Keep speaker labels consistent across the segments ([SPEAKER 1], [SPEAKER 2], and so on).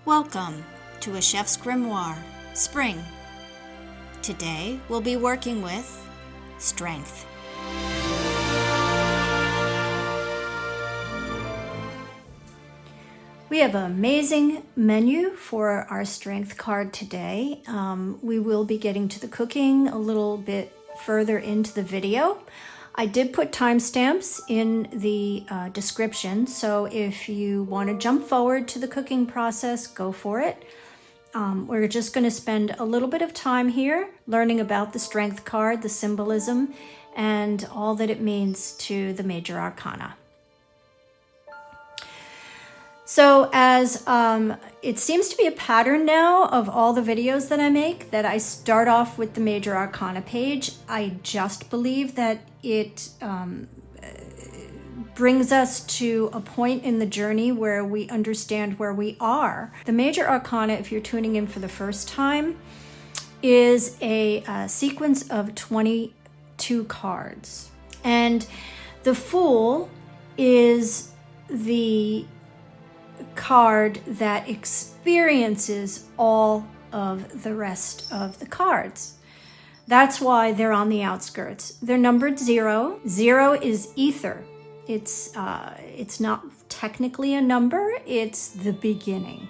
[SPEAKER 1] Welcome to A Chef's Grimoire, Spring. Today we'll be working with strength. We have an amazing menu for our strength card today. We will be getting to the cooking a little bit further into the video. I did put timestamps in the description, so if you want to jump forward to the cooking process, go for it. We're just going to spend a little bit of time here learning about the strength card, the symbolism, and all that it means to the Major Arcana. So as it seems to be a pattern now of all the videos that I make, that I start off with the Major Arcana page. I just believe that it brings us to a point in the journey where we understand where we are. The Major Arcana, if you're tuning in for the first time, is a sequence of 22 cards. And the Fool is the card that experiences all of the rest of the cards. That's why they're on the outskirts. They're numbered 0. 0 is ether. It's not technically a number, it's the beginning.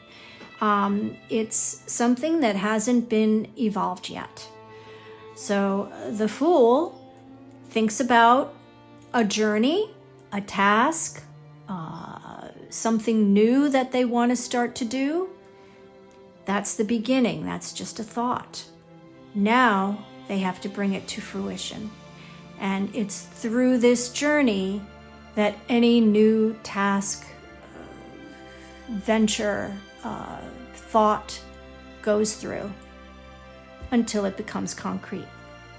[SPEAKER 1] It's something that hasn't been evolved yet. So the Fool thinks about a journey, a task, something new that they want to start to do. That's the beginning. That's just a thought. Now they have to bring it to fruition. And it's through this journey that any new task, venture, thought goes through until it becomes concrete.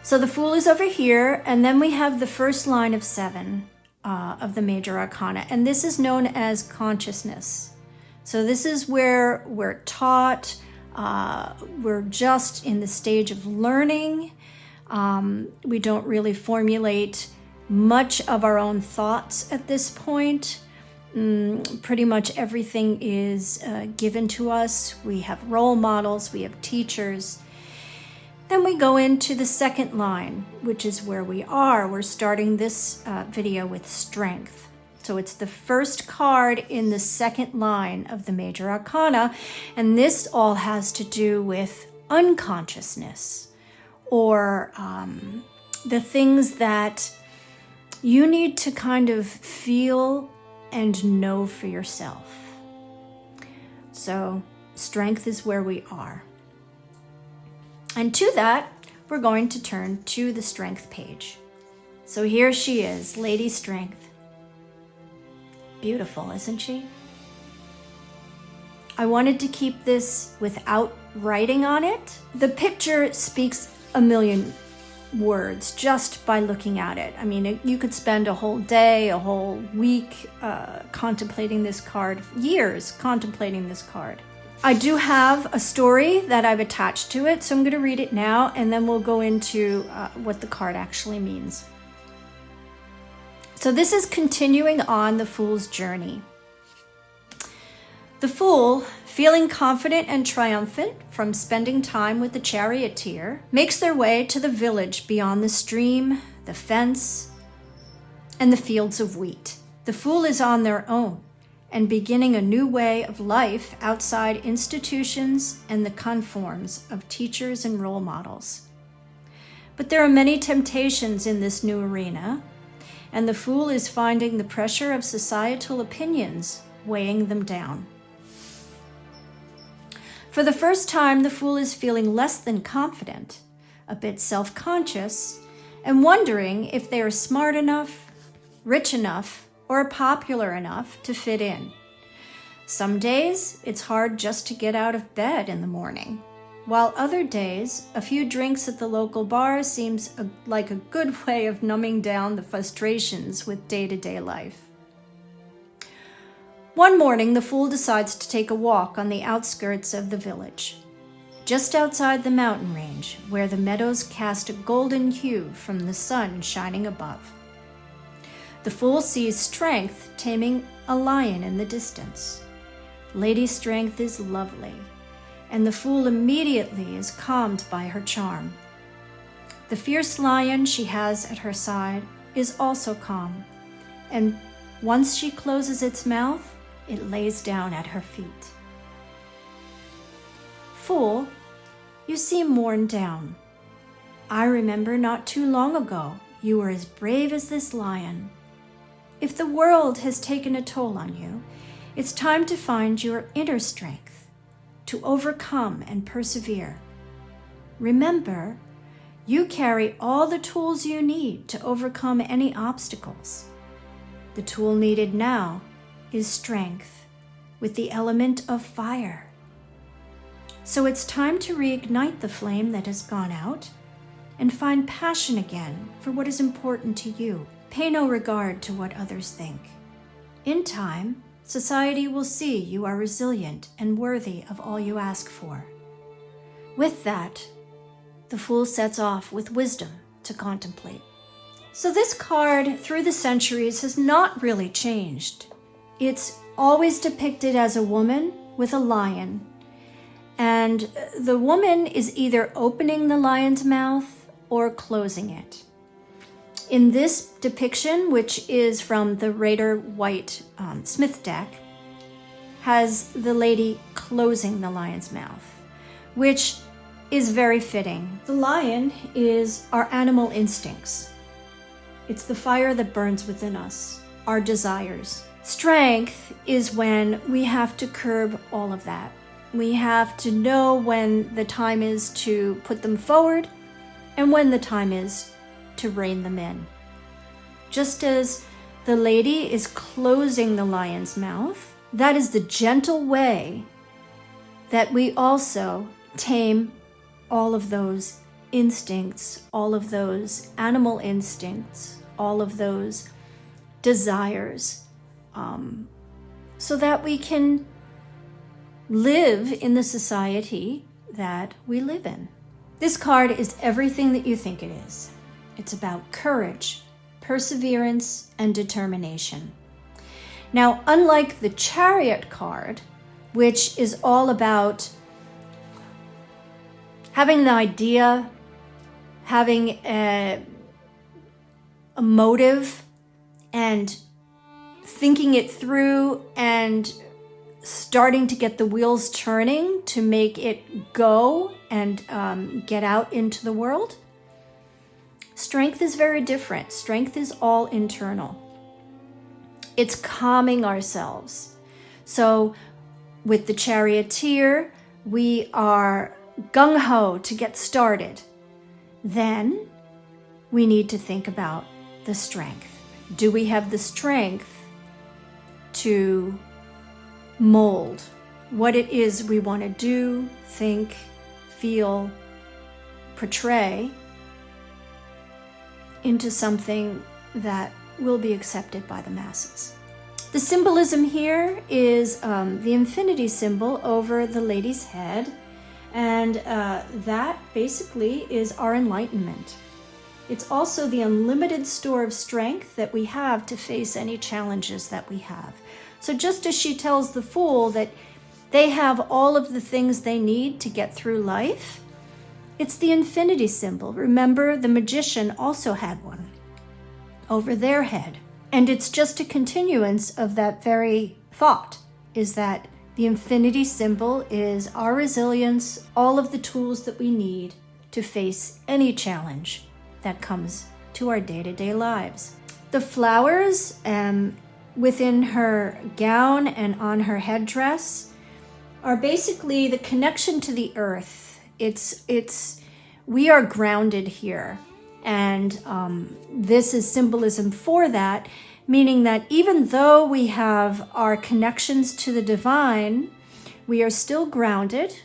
[SPEAKER 1] So the Fool is over here, and then we have the first line of 7 of the Major Arcana, and this is known as consciousness. So this is where we're taught, we're just in the stage of learning. We don't really formulate much of our own thoughts at this point. Pretty much everything is given to us. We have role models, we have teachers. Then we go into the second line, which is where we are. We're starting this video with strength. So it's the first card in the second line of the Major Arcana, and this all has to do with unconsciousness, or the things that you need to kind of feel and know for yourself. So strength is where we are. And to that, we're going to turn to the strength page. So here she is, Lady Strength. Beautiful, isn't she? I wanted to keep this without writing on it. The picture speaks a million words just by looking at it. I mean, you could spend a whole day, a whole week contemplating this card, years contemplating this card. I do have a story that I've attached to it, so I'm going to read it now, and then we'll go into what the card actually means. So this is continuing on the Fool's journey. The Fool, feeling confident and triumphant from spending time with the charioteer, makes their way to the village beyond the stream, the fence, and the fields of wheat. The Fool is on their own, and beginning a new way of life outside institutions and the conforms of teachers and role models. But there are many temptations in this new arena, and the Fool is finding the pressure of societal opinions weighing them down. For the first time, the Fool is feeling less than confident, a bit self-conscious, and wondering if they are smart enough, rich enough, or popular enough to fit in. Some days, it's hard just to get out of bed in the morning, while other days, a few drinks at the local bar seems like a good way of numbing down the frustrations with day-to-day life. One morning, the Fool decides to take a walk on the outskirts of the village, just outside the mountain range, where the meadows cast a golden hue from the sun shining above. The Fool sees Strength taming a lion in the distance. Lady Strength is lovely, and the Fool immediately is calmed by her charm. The fierce lion she has at her side is also calm, and once she closes its mouth, it lays down at her feet. Fool, you seem worn down. I remember not too long ago you were as brave as this lion. If the world has taken a toll on you, it's time to find your inner strength, to overcome and persevere. Remember, you carry all the tools you need to overcome any obstacles. The tool needed now is strength, with the element of fire. So it's time to reignite the flame that has gone out and find passion again for what is important to you. Pay no regard to what others think. In time, society will see you are resilient and worthy of all you ask for. With that, the Fool sets off with wisdom to contemplate. So this card, through the centuries, has not really changed. It's always depicted as a woman with a lion, and the woman is either opening the lion's mouth or closing it. In this depiction, which is from the Raider White Smith deck, has the lady closing the lion's mouth, which is very fitting. The lion is our animal instincts. It's the fire that burns within us, our desires. Strength is when we have to curb all of that. We have to know when the time is to put them forward and when the time is to rein them in. Just as the lady is closing the lion's mouth, that is the gentle way that we also tame all of those instincts, all of those animal instincts, all of those desires, so that we can live in the society that we live in. This card is everything that you think it is. It's about courage, perseverance, and determination. Now, unlike the Chariot card, which is all about having an idea, having a motive, and thinking it through and starting to get the wheels turning to make it go and get out into the world, strength is very different. Strength is all internal. It's calming ourselves. So with the charioteer, we are gung-ho to get started. Then we need to think about the strength. Do we have the strength to mold what it is we want to do, think, feel, portray into something that will be accepted by the masses? The symbolism here is the infinity symbol over the lady's head, and that basically is our enlightenment. It's also the unlimited store of strength that we have to face any challenges that we have. So just as she tells the Fool that they have all of the things they need to get through life, it's the infinity symbol. Remember, the magician also had one over their head. And it's just a continuance of that very thought, is that the infinity symbol is our resilience, all of the tools that we need to face any challenge that comes to our day-to-day lives. The flowers within her gown and on her headdress are basically the connection to the earth. We are grounded here. And this is symbolism for that, meaning that even though we have our connections to the divine, we are still grounded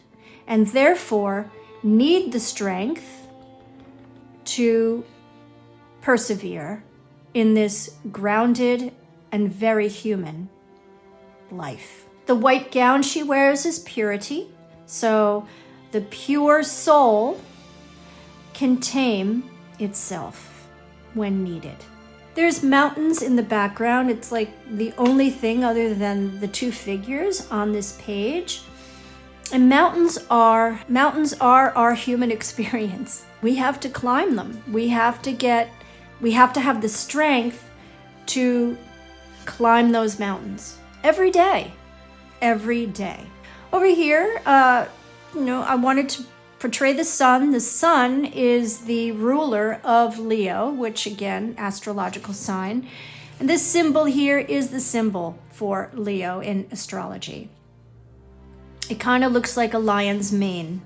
[SPEAKER 1] and therefore need the strength to persevere in this grounded and very human life. The white gown she wears is purity, so the pure soul can tame itself when needed. There's mountains in the background. It's like the only thing other than the two figures on this page. And mountains are our human experience. We have to climb them. We have to have the strength to climb those mountains every day. Over here, I wanted to portray the sun. The sun is the ruler of Leo, which again, astrological sign. And this symbol here is the symbol for Leo in astrology. It kind of looks like a lion's mane,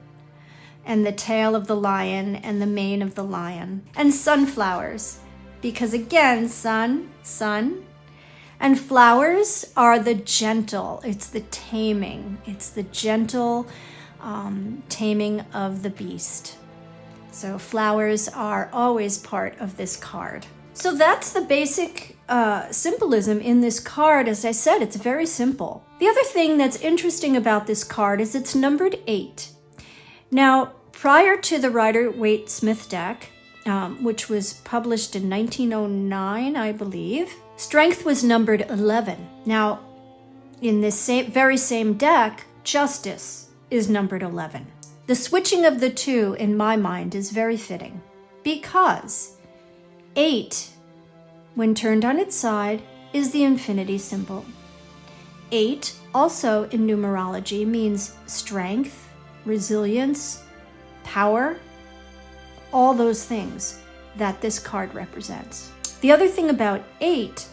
[SPEAKER 1] and the tail of the lion and the mane of the lion, and sunflowers, because again, sun, and flowers are the gentle, it's the taming, it's the gentle taming of the beast. So flowers are always part of this card. So that's the basic symbolism in this card. As I said, it's very simple. The other thing that's interesting about this card is it's numbered 8. Now, prior to the Rider-Waite-Smith deck, which was published in 1909, I believe, strength was numbered 11. Now, in this very same deck, justice is numbered 11. The switching of the two, in my mind, is very fitting because 8, when turned on its side, is the infinity symbol. 8, also in numerology, means strength, resilience, power, all those things that this card represents. The other thing about 8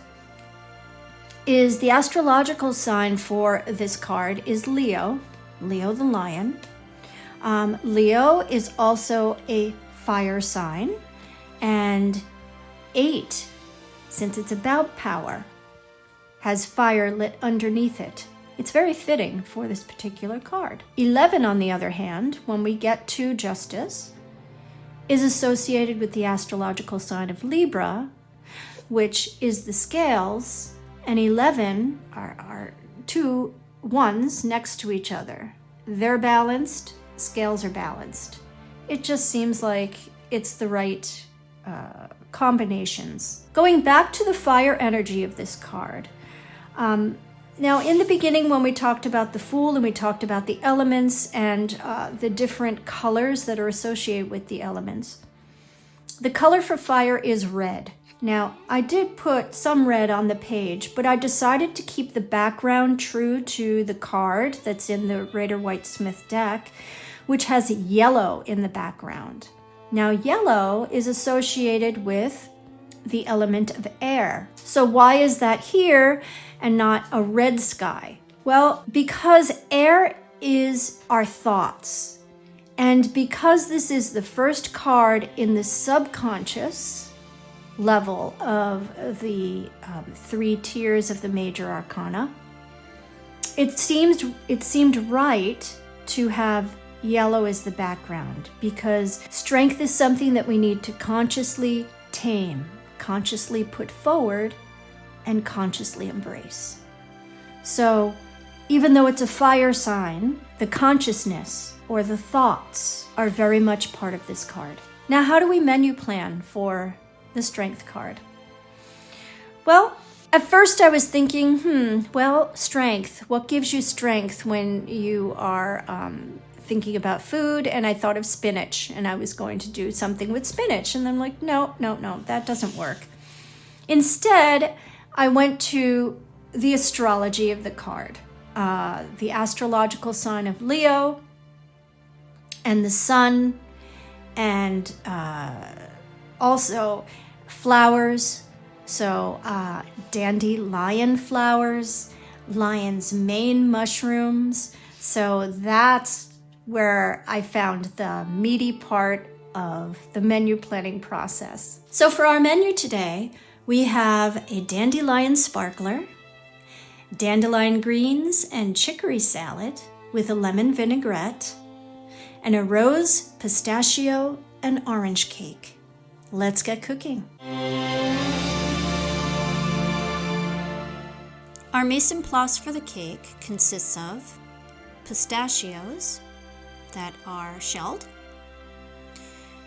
[SPEAKER 1] is the astrological sign for this card is Leo the lion. Leo is also a fire sign, and 8, since it's about power, has fire lit underneath it. It's very fitting for this particular card. 11, on the other hand, when we get to justice, is associated with the astrological sign of Libra, which is the scales, and 11 are two ones next to each other. They're balanced, scales are balanced. It just seems like it's the right combinations. Going back to the fire energy of this card. Now, in the beginning, when we talked about the Fool and we talked about the elements and the different colors that are associated with the elements, the color for fire is red. Now, I did put some red on the page, but I decided to keep the background true to the card that's in the Rider-Waite-Smith deck, which has yellow in the background. Now, yellow is associated with the element of air. So why is that here and not a red sky? Well, because air is our thoughts. And because this is the first card in the subconscious level of the 3 tiers of the Major Arcana, it seemed right to have yellow as the background, because strength is something that we need to consciously tame, consciously put forward, and consciously embrace. So even though it's a fire sign, the consciousness or the thoughts are very much part of this card. Now, how do we menu plan for the strength card? Well, at first I was thinking, strength. What gives you strength when you are thinking about food? And I thought of spinach, and I was going to do something with spinach. And I'm like, no, that doesn't work. Instead, I went to the astrology of the card, the astrological sign of Leo, and the sun, and also flowers. So dandelion flowers, lion's mane mushrooms. So that's where I found the meaty part of the menu planning process. So for our menu today, we have a dandelion sparkler, dandelion greens and chicory salad with a lemon vinaigrette, and a rose, pistachio, and orange cake. Let's get cooking. Our mise en place for the cake consists of pistachios that are shelled,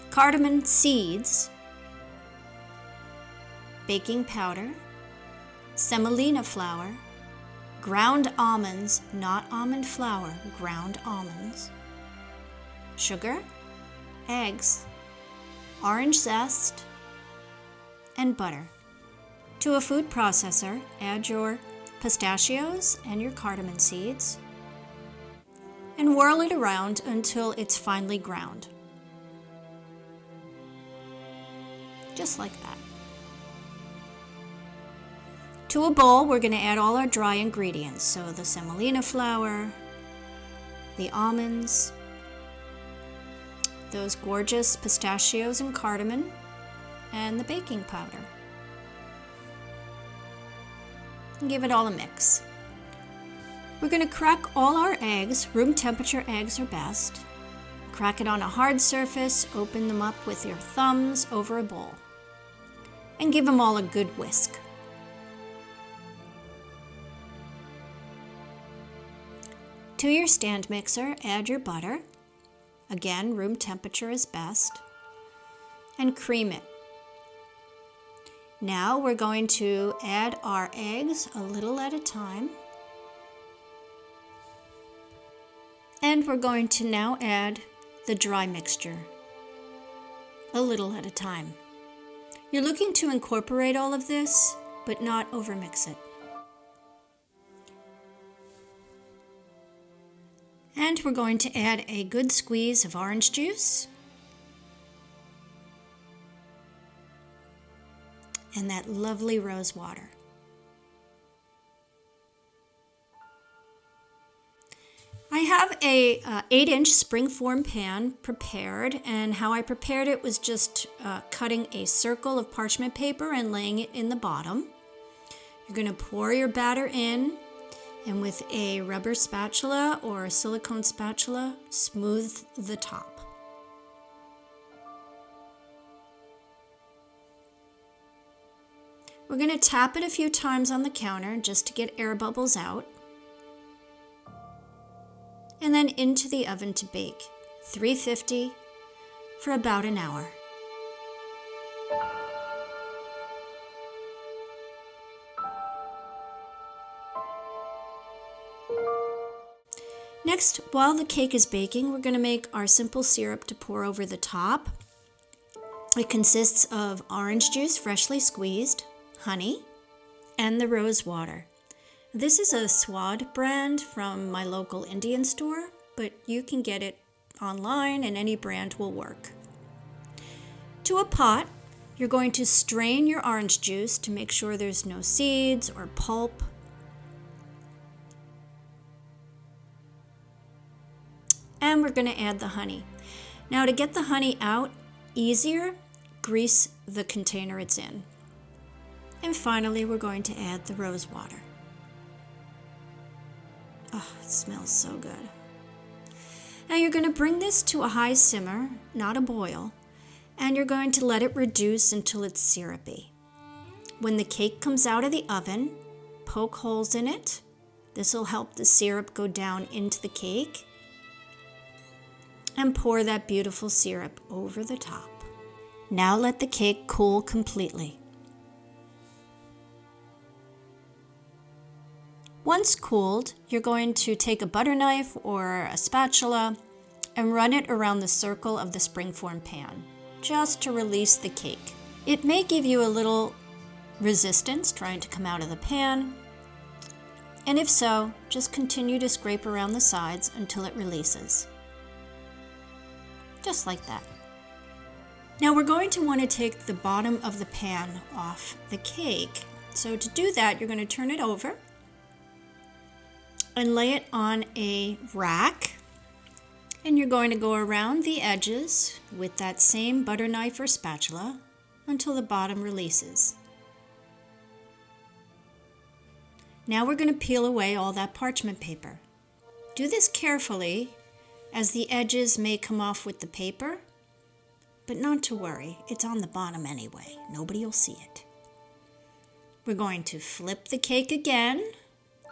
[SPEAKER 1] cardamom seeds, baking powder, semolina flour, ground almonds, not almond flour, ground almonds, sugar, eggs, orange zest, and butter. To a food processor, add your pistachios and your cardamom seeds and whirl it around until it's finely ground. Just like that. To a bowl, we're going to add all our dry ingredients. So the semolina flour, the almonds, those gorgeous pistachios and cardamom, and the baking powder. And give it all a mix. We're going to crack all our eggs. Room temperature eggs are best. Crack it on a hard surface, open them up with your thumbs over a bowl, and give them all a good whisk. To your stand mixer, add your butter. Again, room temperature is best. And cream it. Now we're going to add our eggs a little at a time. And we're going to now add the dry mixture a little at a time. You're looking to incorporate all of this, but not overmix it. And we're going to add a good squeeze of orange juice and that lovely rose water. I have a 8-inch springform pan prepared, and how I prepared it was just cutting a circle of parchment paper and laying it in the bottom. You're going to pour your batter in, and with a rubber spatula or a silicone spatula, smooth the top. We're going to tap it a few times on the counter just to get air bubbles out. And then into the oven to bake, 350 for about an hour. Next, while the cake is baking, we're going to make our simple syrup to pour over the top. It consists of orange juice freshly squeezed, honey, and the rose water. This is a Swad brand from my local Indian store, but you can get it online and any brand will work. To a pot, you're going to strain your orange juice to make sure there's no seeds or pulp. And we're going to add the honey. Now, to get the honey out easier, grease the container it's in. And finally, we're going to add the rose water. Oh, it smells so good. Now you're going to bring this to a high simmer, not a boil, and you're going to let it reduce until it's syrupy. When the cake comes out of the oven, poke holes in it. This will help the syrup go down into the cake. And pour that beautiful syrup over the top. Now let the cake cool completely. Once cooled, you're going to take a butter knife or a spatula and run it around the circle of the springform pan, just to release the cake. It may give you a little resistance trying to come out of the pan, and if so, just continue to scrape around the sides until it releases. Just like that. Now we're going to want to take the bottom of the pan off the cake. So to do that, you're going to turn it over and lay it on a rack, and you're going to go around the edges with that same butter knife or spatula until the bottom releases. Now we're going to peel away all that parchment paper. Do this carefully, as the edges may come off with the paper, but not to worry, it's on the bottom anyway. Nobody will see it. We're going to flip the cake again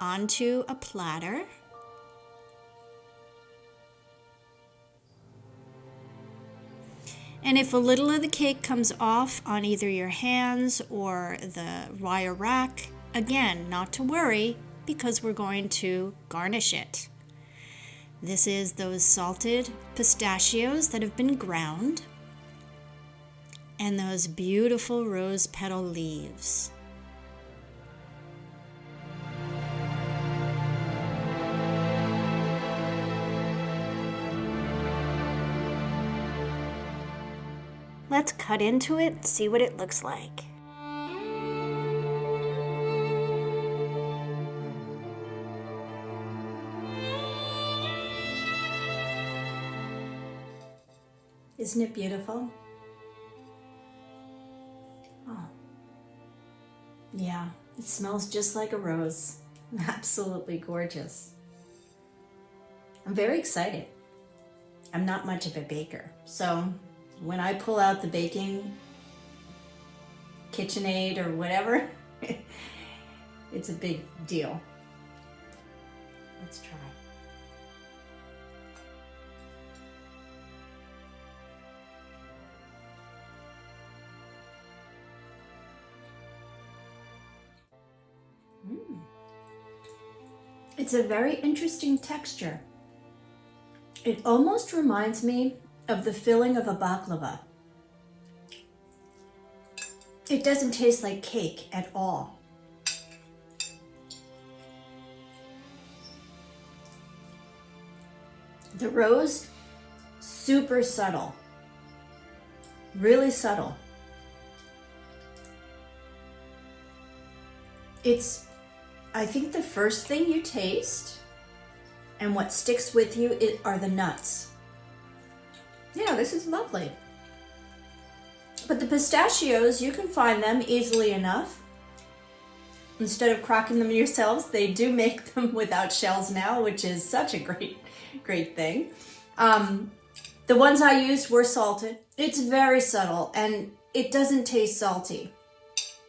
[SPEAKER 1] onto a platter. And if a little of the cake comes off on either your hands or the wire rack, again, not to worry, because we're going to garnish it. This is those salted pistachios that have been ground, and those beautiful rose petal leaves. Let's cut into it and see what it looks like. Isn't it beautiful? Oh, yeah, it smells just like a rose. Absolutely gorgeous. I'm very excited. I'm not much of a baker, so when I pull out the baking KitchenAid or whatever, it's a big deal. Let's try. It's a very interesting texture. It almost reminds me of the filling of a baklava. It doesn't taste like cake at all. The rose, super subtle, really subtle. It's, I think, the first thing you taste and what sticks with you are the nuts. Yeah, this is lovely. But the pistachios, you can find them easily enough. Instead of cracking them yourselves, they do make them without shells now, which is such a great thing. The ones I used were salted. It's very subtle and it doesn't taste salty.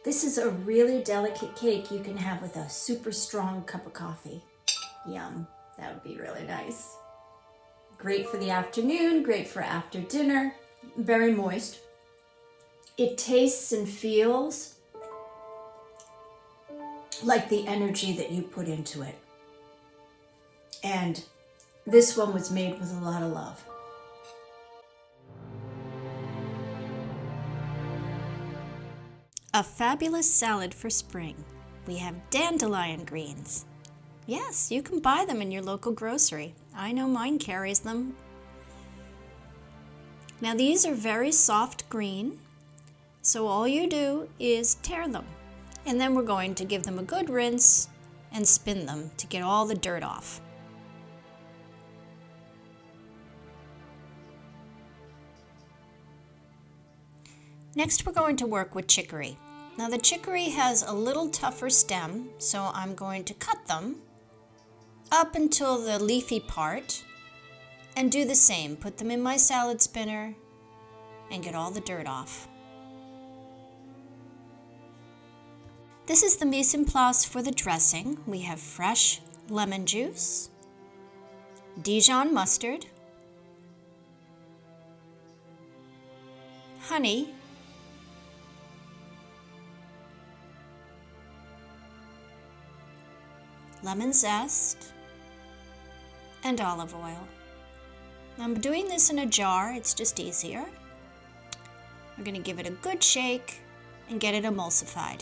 [SPEAKER 1] This is a really delicate cake you can have with a super strong cup of coffee. Yum, that would be really nice. Great for the afternoon, great for after dinner, very moist. It tastes and feels like the energy that you put into it. And this one was made with a lot of love. A fabulous salad for spring. We have dandelion greens. Yes, you can buy them in your local grocery. I know mine carries them. Now these are very soft green, so all you do is tear them. And then we're going to give them a good rinse and spin them to get all the dirt off. Next, we're going to work with chicory. Now the chicory has a little tougher stem, so I'm going to cut them up until the leafy part and do the same. Put them in my salad spinner and get all the dirt off. This is the mise en place for the dressing. We have fresh lemon juice, Dijon mustard, honey, lemon zest, and olive oil. I'm doing this in a jar, it's just easier. We're going to give it a good shake and get it emulsified.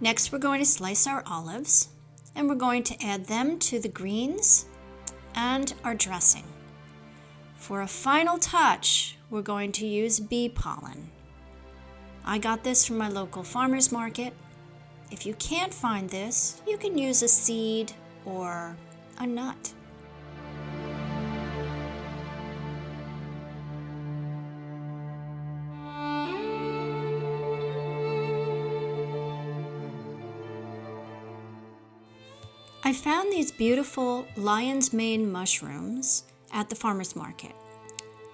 [SPEAKER 1] Next, we're going to slice our olives, and we're going to add them to the greens and our dressing. For a final touch, we're going to use bee pollen. I got this from my local farmer's market. If you can't find this, you can use a seed or a nut. I found these beautiful lion's mane mushrooms at the farmer's market.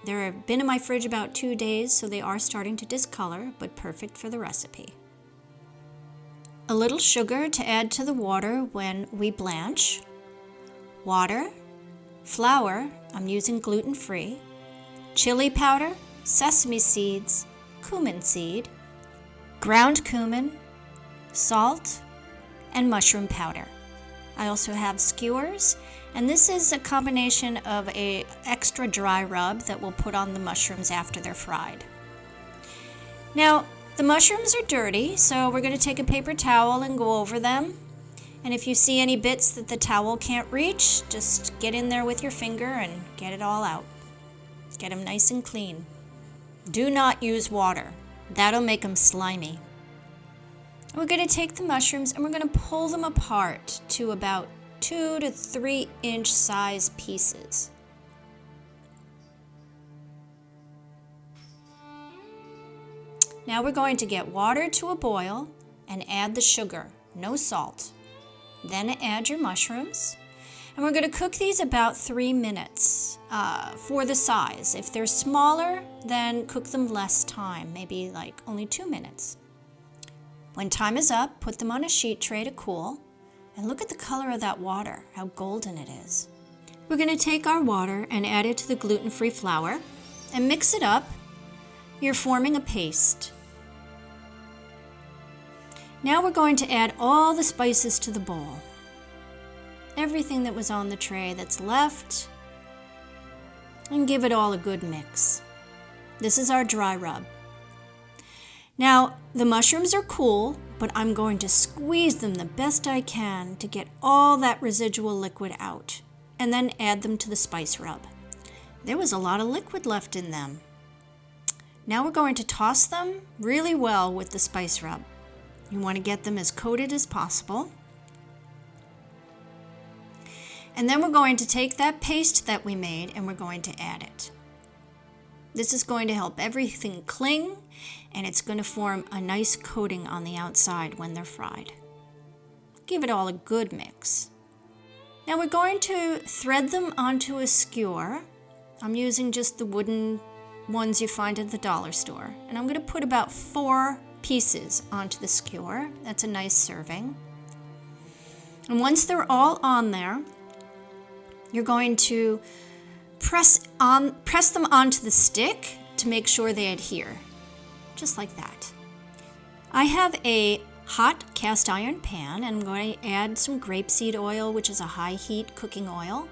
[SPEAKER 1] They've been in my fridge about 2 days, so they are starting to discolor, but perfect for the recipe. A little sugar to add to the water when we blanch. Water, flour, I'm using gluten-free, chili powder, sesame seeds, cumin seed, ground cumin, salt, and mushroom powder. I also have skewers, and this is a combination of an extra dry rub that we'll put on the mushrooms after they're fried. Now, the mushrooms are dirty, so we're going to take a paper towel and go over them. And if you see any bits that the towel can't reach, just get in there with your finger and get it all out. Get them nice and clean. Do not use water. That'll make them slimy. We're going to take the mushrooms and we're going to pull them apart to about 2 to 3 inch size pieces. Now we're going to get water to a boil and add the sugar, no salt. Then add your mushrooms. And we're going to cook these about 3 minutes for the size. If they're smaller, then cook them less time, maybe like only 2 minutes. When time is up, put them on a sheet tray to cool. And look at the color of that water, how golden it is. We're going to take our water and add it to the gluten-free flour and mix it up. You're forming a paste. Now we're going to add all the spices to the bowl. Everything that was on the tray that's left, and give it all a good mix. This is our dry rub. Now, the mushrooms are cool, but I'm going to squeeze them the best I can to get all that residual liquid out, and then add them to the spice rub. There was a lot of liquid left in them. Now we're going to toss them really well with the spice rub. You want to get them as coated as possible. And then we're going to take that paste that we made and we're going to add it. This is going to help everything cling, and it's going to form a nice coating on the outside when they're fried. Give it all a good mix. Now we're going to thread them onto a skewer. I'm using just the wooden ones you find at the dollar store. And I'm going to put about 4 pieces onto the skewer. That's a nice serving. And once they're all on there, you're going to press them onto the stick to make sure they adhere, just like that. I have a hot cast iron pan, and I'm going to add some grapeseed oil, which is a high heat cooking oil.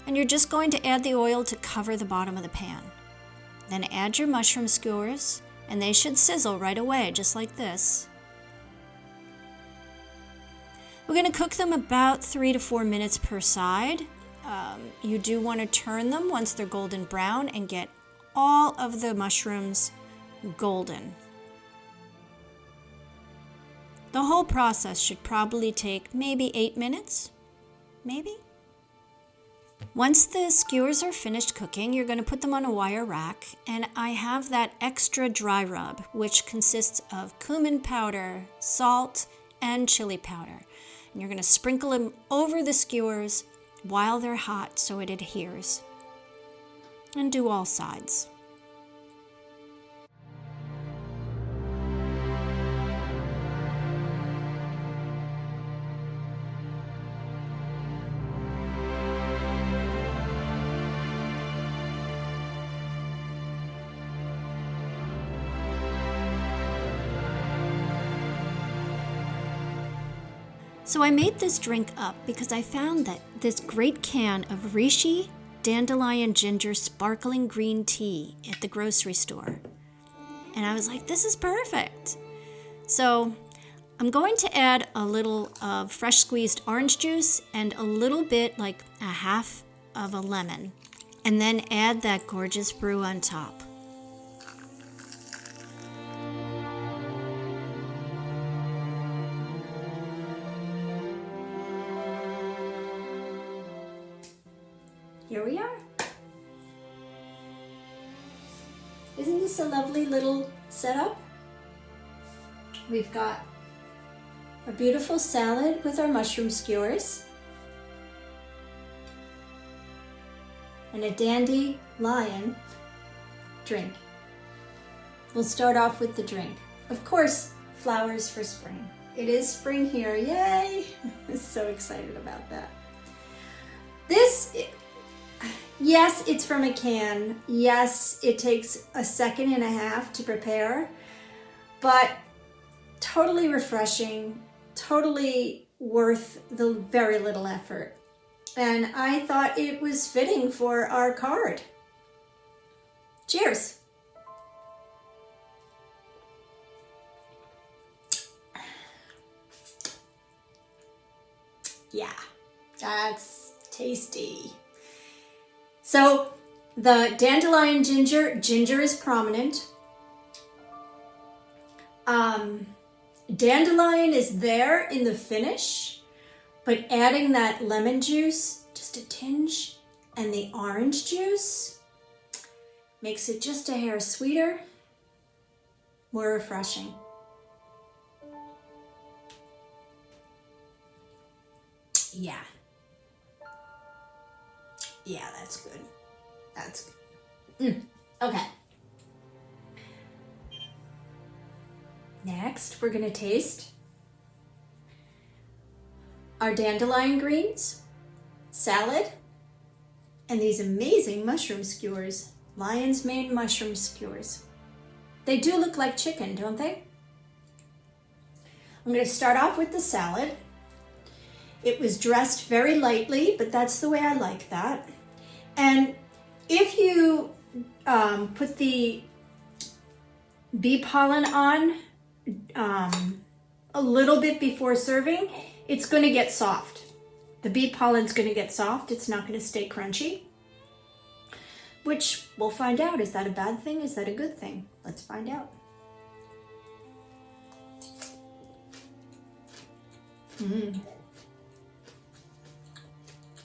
[SPEAKER 1] And you're just going to add the oil to cover the bottom of the pan. Then add your mushroom skewers, and they should sizzle right away, just like this. We're going to cook them about 3 to 4 minutes per side. You do want to turn them once they're golden brown and get all of the mushrooms golden. The whole process should probably take maybe 8 minutes, maybe. Once the skewers are finished cooking, you're going to put them on a wire rack, and I have that extra dry rub, which consists of cumin powder, salt, and chili powder. And you're going to sprinkle them over the skewers while they're hot so it adheres. And do all sides. So I made this drink up because I found that this great can of Reishi Dandelion Ginger Sparkling Green Tea at the grocery store. And I was like, this is perfect. So I'm going to add a little of fresh squeezed orange juice and a little bit, like a half of a lemon, and then add that gorgeous brew on top. Here we are. Isn't this a lovely little setup? We've got a beautiful salad with our mushroom skewers and a dandy lion drink. We'll start off with the drink. Of course, flowers for spring. It is spring here, yay! I'm so excited about that. Yes, it's from a can. Yes, it takes a second and a half to prepare, but totally refreshing, totally worth the very little effort. And I thought it was fitting for our card. Cheers. Yeah, that's tasty. So the dandelion ginger is prominent. Dandelion is there in the finish, but adding that lemon juice, just a tinge, and the orange juice makes it just a hair sweeter, more refreshing. Yeah. Yeah, that's good. That's good. Okay. Next, we're going to taste our dandelion greens, salad, and these amazing mushroom skewers, lion's mane mushroom skewers. They do look like chicken, don't they? I'm going to start off with the salad. It was dressed very lightly, but that's the way I like that. And if you put the bee pollen on a little bit before serving, it's going to get soft. The bee pollen's going to get soft. It's not going to stay crunchy, which we'll find out. Is that a bad thing? Is that a good thing? Let's find out.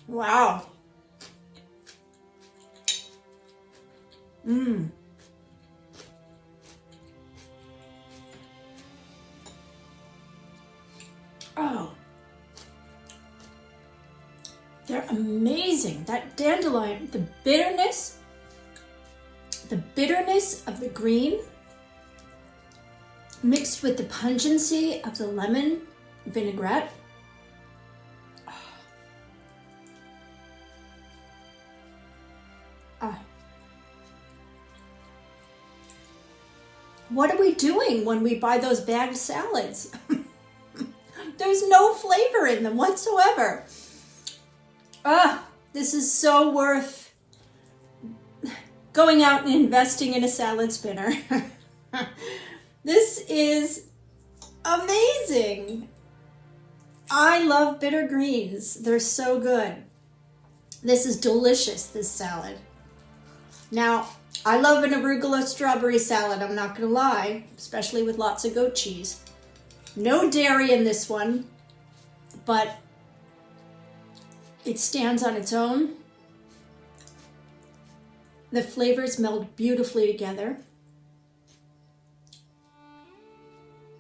[SPEAKER 1] Wow. Oh. They're amazing. That dandelion, the bitterness of the green mixed with the pungency of the lemon vinaigrette. What are we doing when we buy those bagged salads? There's no flavor in them whatsoever. This is so worth going out and investing in a salad spinner. This is amazing. I love bitter greens. They're so good. This is delicious, this salad. Now, I love an arugula strawberry salad, I'm not gonna lie, especially with lots of goat cheese. No dairy in this one, but it stands on its own. The flavors meld beautifully together.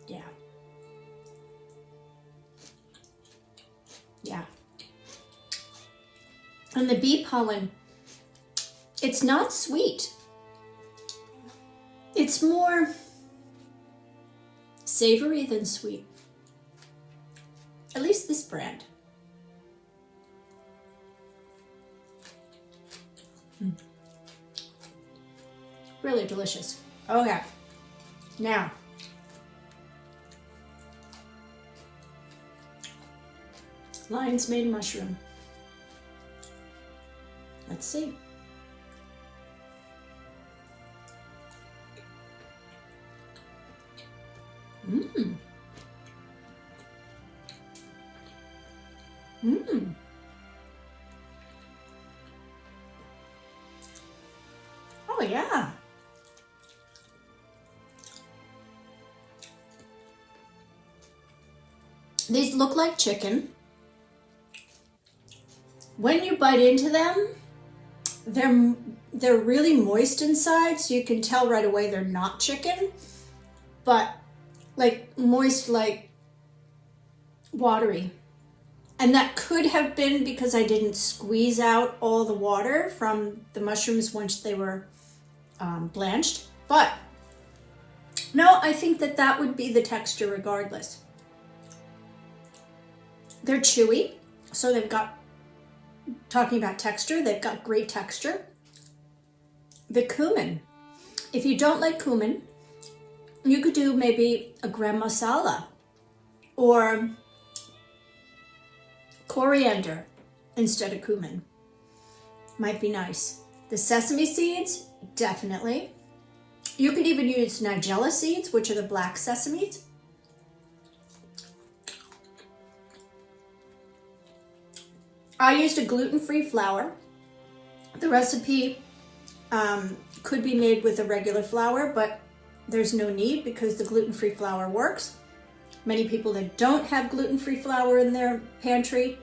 [SPEAKER 1] Yeah. Yeah. And the bee pollen, it's not sweet. It's more savory than sweet. At least this brand. Really delicious. Okay. Now, lion's mane mushroom. Let's see. Oh yeah. These look like chicken. When you bite into them, they're really moist inside, so you can tell right away they're not chicken, but like moist, like watery. And that could have been because I didn't squeeze out all the water from the mushrooms once they were blanched. But no, I think that would be the texture regardless. They're chewy, so they've got talking about texture, they've got great texture. The cumin. If you don't like cumin, you could do maybe a gram masala or coriander instead of cumin. Might be nice. The sesame seeds, definitely. You could even use nigella seeds, which are the black sesames. I used a gluten-free flour. The recipe could be made with a regular flour, but there's no need because the gluten-free flour works. Many people that don't have gluten-free flour in their pantry,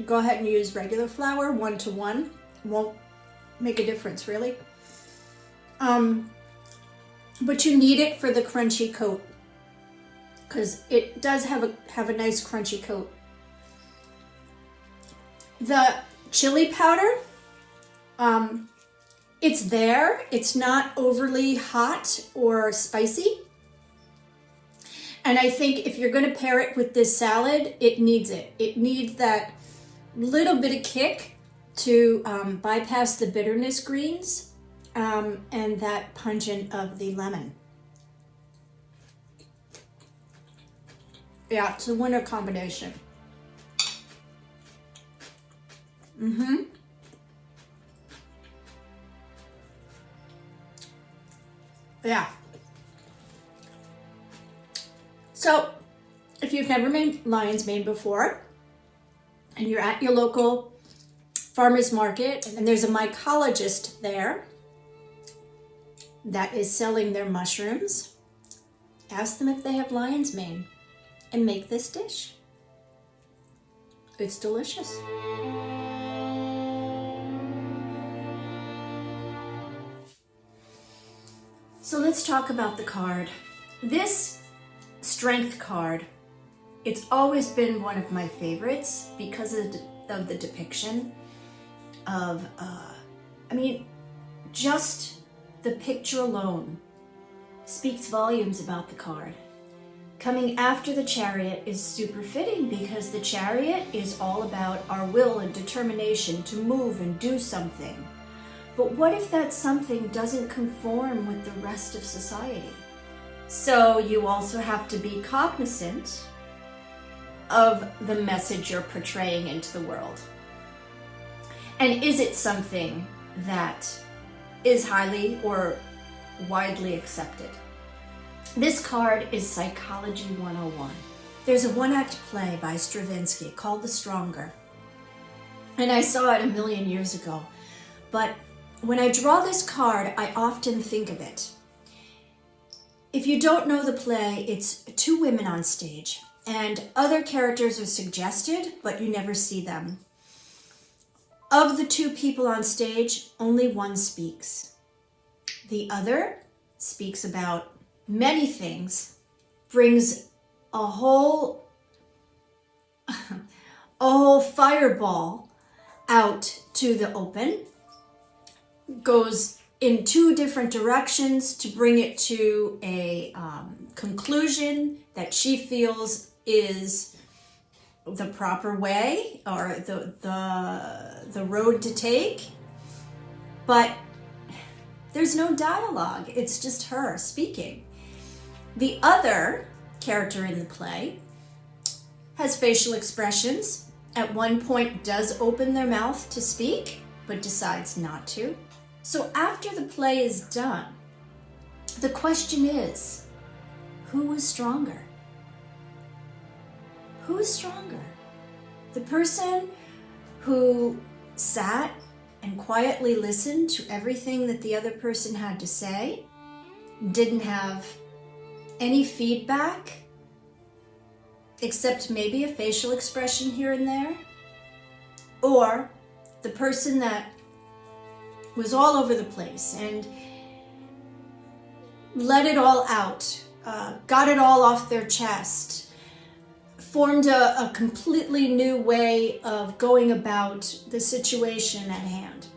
[SPEAKER 1] go ahead and use regular flour, 1-to-1. Won't make a difference, really. But you need it for the crunchy coat because it does have a nice crunchy coat. The chili powder, it's there. It's not overly hot or spicy. And I think if you're going to pair it with this salad, it needs it. It needs that little bit of kick to bypass the bitterness greens and that pungent of the lemon. Yeah, it's a winner combination. Yeah. So, if you've never made lion's mane before, and you're at your local farmer's market, and there's a mycologist there that is selling their mushrooms, ask them if they have lion's mane and make this dish. It's delicious. So let's talk about the card. This strength card, it's always been one of my favorites because of the depiction of, just the picture alone speaks volumes about the card. Coming after the Chariot is super fitting because the Chariot is all about our will and determination to move and do something. But what if that something doesn't conform with the rest of society? So you also have to be cognizant of the message you're portraying into the world. And is it something that is highly or widely accepted? This card is Psychology 101. There's a one-act play by Stravinsky called The Stronger. And I saw it a million years ago. But when I draw this card, I often think of it. If you don't know the play, it's two women on stage, and other characters are suggested, but you never see them. Of the two people on stage, only one speaks. The other speaks about many things, brings a whole fireball out to the open, goes in two different directions to bring it to a conclusion that she feels is the proper way or the road to take. But there's no dialogue. It's just her speaking. The other character in the play has facial expressions. At one point does open their mouth to speak, but decides not to. So after the play is done, the question is, who was stronger? Who is stronger? The person who sat and quietly listened to everything that the other person had to say, didn't have any feedback, except maybe a facial expression here and there? Or the person that was all over the place and let it all out, got it all off their chest, formed a completely new way of going about the situation at hand.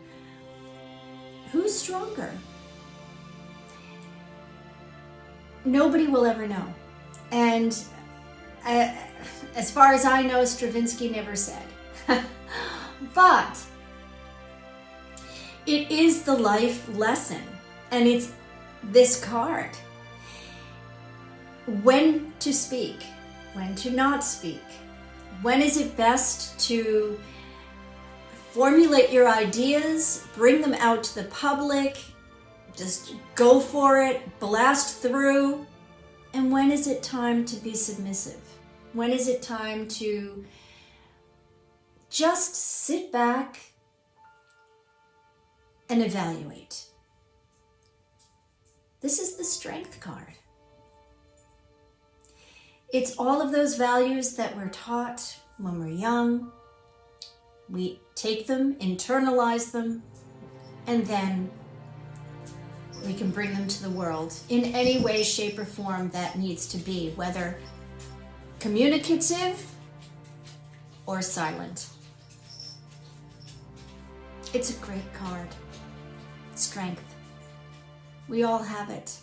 [SPEAKER 1] Who's stronger? Nobody will ever know. And as far as I know, Stravinsky never said. But it is the life lesson, and it's this card. When to speak, when to not speak. When is it best to formulate your ideas, bring them out to the public, just go for it, blast through? And when is it time to be submissive? When is it time to just sit back and evaluate? This is the Strength card. It's all of those values that we're taught when we're young. We take them, internalize them, and then we can bring them to the world in any way, shape, or form that needs to be, whether communicative or silent. It's a great card. Strength. We all have it.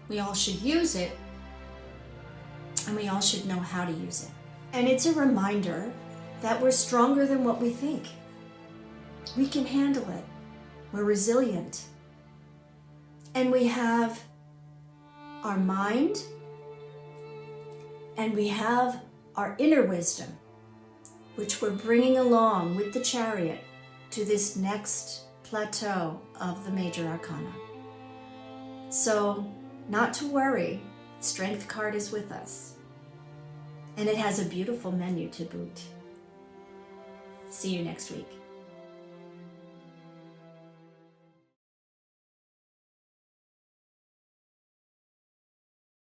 [SPEAKER 1] We all should use it, and we all should know how to use it. And it's a reminder that we're stronger than what we think. We can handle it. We're resilient. And we have our mind, and we have our inner wisdom, which we're bringing along with the Chariot to this next plateau of the Major Arcana. So, not to worry, Strength card is with us. And it has a beautiful menu to boot. See you next week.